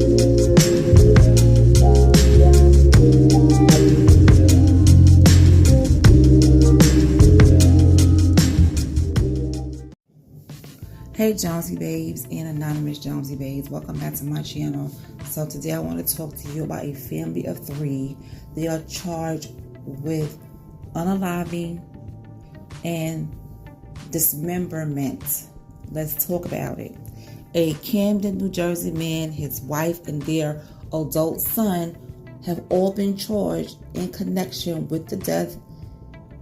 Hey Jonesy Babes and Anonymous Jonesy Babes, welcome back to my channel. So today I want to talk to you about a family of 3. They are charged with unaliving and dismemberment. Let's talk about it. A Camden, New Jersey man, his wife, and their adult son have all been charged in connection with the death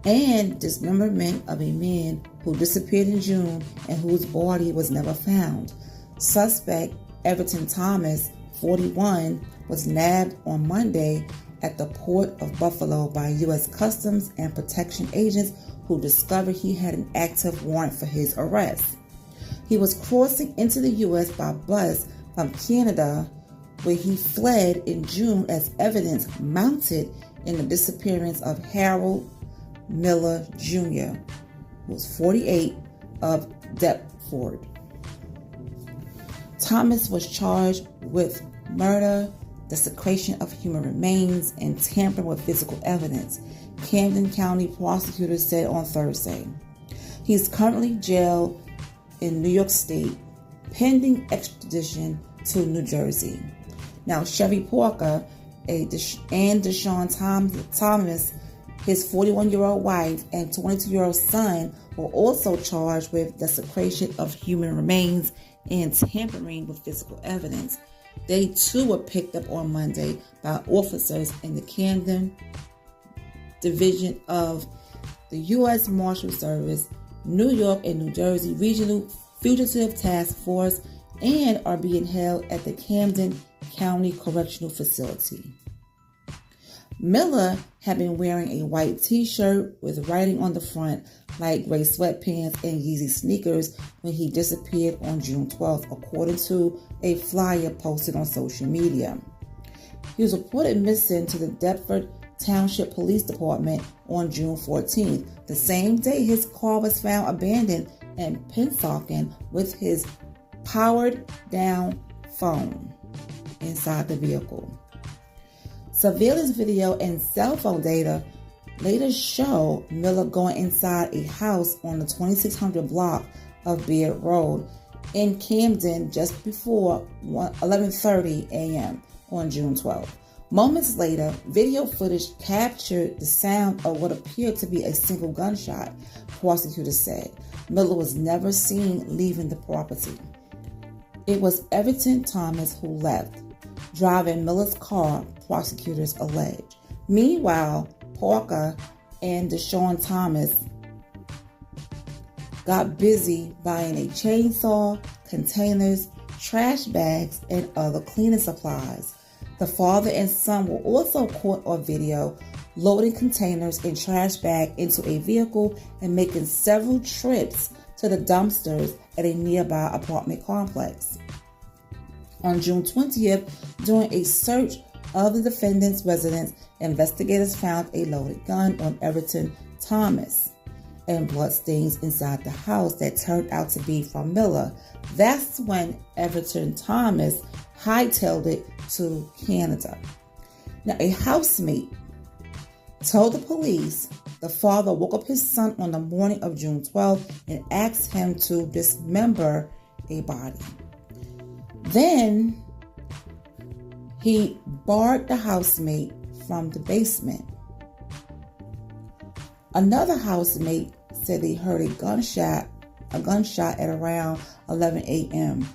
and dismemberment of a man who disappeared in June and whose body was never found. Suspect Everton Thomas, 41, was nabbed on Monday at the Port of Buffalo by U.S. Customs and Protection agents who discovered he had an active warrant for his arrest. He was crossing into the U.S. by bus from Canada, where he fled in June as evidence mounted in the disappearance of Harold Miller Jr., who was 48, of Deptford. Thomas was charged with murder, desecration of human remains, and tampering with physical evidence, Camden County prosecutors said on Thursday. He is currently jailed in New York State, pending extradition to New Jersey. Now, Chevy Porker and Deshaun Thomas, his 41-year-old wife and 22-year-old son, were also charged with desecration of human remains and tampering with physical evidence. They too were picked up on Monday by officers in the Camden Division of the U.S. Marshal Service, New York and New Jersey Regional Fugitive Task Force, and are being held at the Camden County Correctional Facility. Miller had been wearing a white t-shirt with writing on the front, light gray sweatpants, and Yeezy sneakers when he disappeared on June 12th, according to a flyer posted on social media. He was reported missing to the Deptford Township Police Department on June 14th, the same day his car was found abandoned in Pennsauken with his powered-down phone inside the vehicle. Surveillance video and cell phone data later show Miller going inside a house on the 2600 block of Beard Road in Camden just before 11:30 a.m. on June 12th. Moments later, video footage captured the sound of what appeared to be a single gunshot, prosecutors said. Miller was never seen leaving the property. It was Everton Thomas who left, driving Miller's car, prosecutors allege. Meanwhile, Parker and Deshaun Thomas got busy buying a chainsaw, containers, trash bags, and other cleaning supplies. The father and son were also caught on video loading containers and trash bag into a vehicle and making several trips to the dumpsters at a nearby apartment complex. On June 20th, during a search of the defendant's residence, investigators found a loaded gun on Everton Thomas and bloodstains inside the house that turned out to be from Miller. That's when Everton Thomas hightailed it to Canada. Now, a housemate told the police the father woke up his son on the morning of June 12th and asked him to dismember a body. Then he barred the housemate from the basement. Another housemate said they heard a gunshot at around 11 a.m.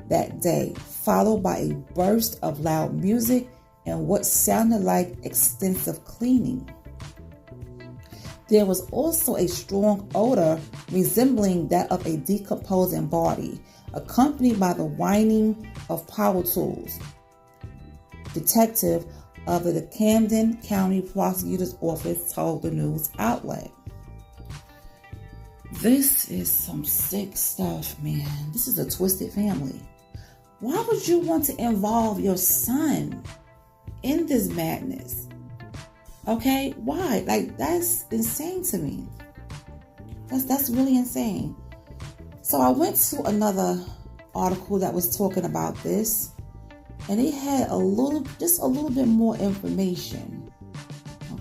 that day, followed by a burst of loud music and what sounded like extensive cleaning. There was also a strong odor resembling that of a decomposing body, accompanied by the whining of power tools. Detective of the Camden County Prosecutor's Office told the news outlet. This is some sick stuff, man. This is a twisted family. Why would you want to involve your son in this madness? Okay, why? Like, that's insane to me. That's really insane. So I went to another article that was talking about this, And they had just a little bit more information.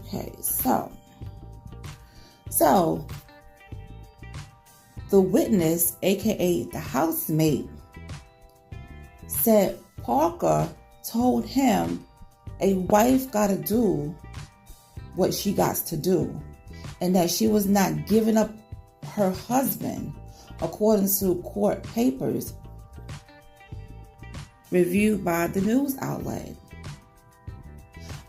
Okay, so the witness, aka the housemate, said Parker told him a wife gotta do what she got to do, and that she was not giving up her husband, according to court papers reviewed by the news outlet.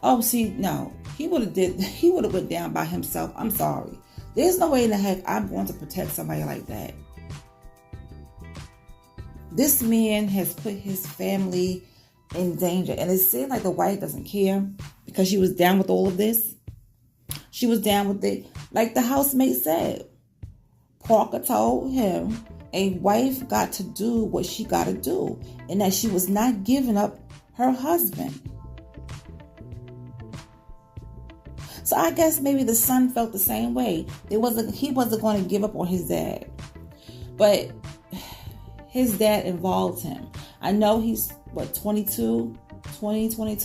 Oh, see, no, he would have went down by himself. I'm sorry. There's no way in the heck I'm going to protect somebody like that. This man has put his family in danger, and it seems like the wife doesn't care because she was down with all of this. She was down with it. Like the housemate said, Parker told him a wife got to do what she got to do, and that she was not giving up her husband. So I guess maybe the son felt the same way. He wasn't going to give up on his dad. But his dad involved him. I know he's, 22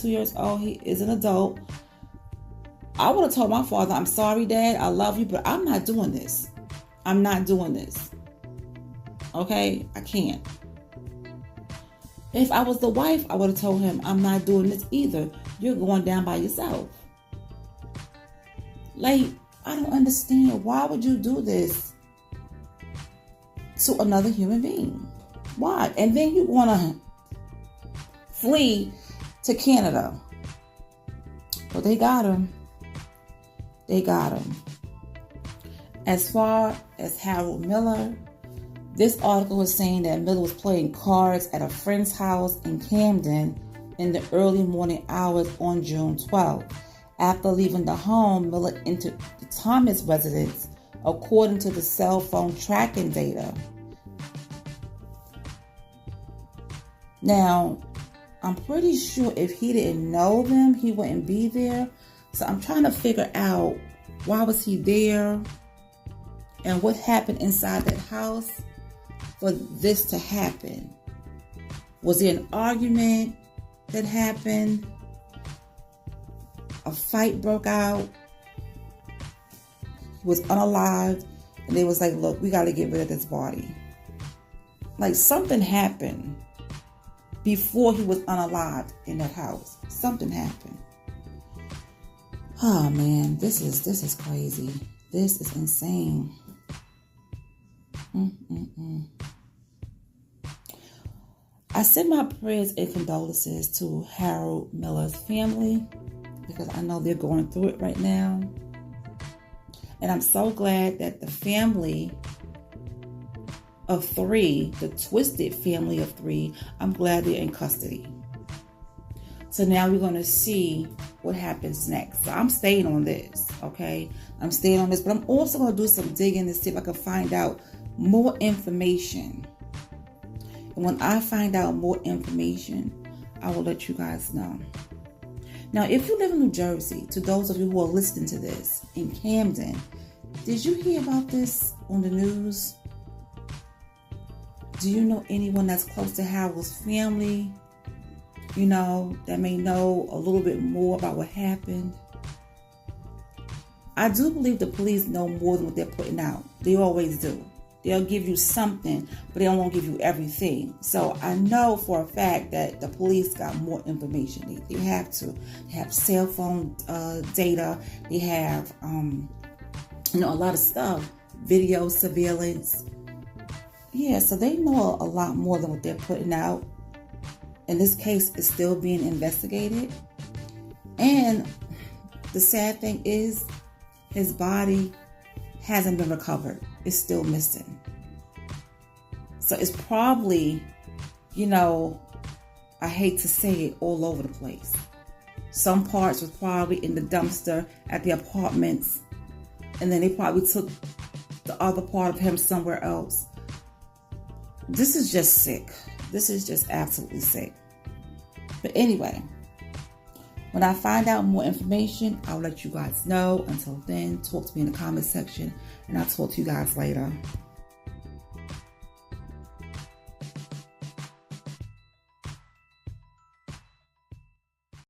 years old. He is an adult. I would have told my father, I'm sorry, Dad, I love you, but I'm not doing this. I'm not doing this. Okay? I can't. If I was the wife, I would have told him, I'm not doing this either. You're going down by yourself. Like, I don't understand. Why would you do this to another human being? Why? And then you want to flee to Canada. But they got him. They got him. As far as Harold Miller, this article was saying that Miller was playing cards at a friend's house in Camden in the early morning hours on June 12th. After leaving the home, Miller entered the Thomas residence, according to the cell phone tracking data. Now, I'm pretty sure if he didn't know them, he wouldn't be there. So I'm trying to figure out, why was he there and what happened inside that house for this to happen. Was there an argument that happened? A fight broke out. He was unalived, and they was like, look, we got to get rid of this body. Like, something happened before he was unalived in that house. Something happened. Oh man, this is crazy. This is insane. I send my prayers and condolences to Harold Miller's family, because I know they're going through it right now. And I'm so glad that the family of 3, the twisted family of 3, I'm glad they're in custody. So now we're going to see what happens next. So I'm staying on this, okay? I'm staying on this, but I'm also going to do some digging to see if I can find out more information. And when I find out more information, I will let you guys know. Now, if you live in New Jersey, to those of you who are listening to this, in Camden, did you hear about this on the news? Do you know anyone that's close to Harold's family, that may know a little bit more about what happened? I do believe the police know more than what they're putting out. They always do. They'll give you something, but they won't give you everything. So I know for a fact that the police got more information. They have to. They have cell phone data. They have, a lot of stuff. Video surveillance. Yeah, so they know a lot more than what they're putting out. And this case is still being investigated. And the sad thing is, his body hasn't been recovered. It's still missing. So it's probably, I hate to say it, all over the place. Some parts was probably in the dumpster at the apartments, and then they probably took the other part of him somewhere else. This is just sick. This is just absolutely sick. But anyway, when I find out more information, I'll let you guys know. Until then, talk to me in the comment section, and I'll talk to you guys later.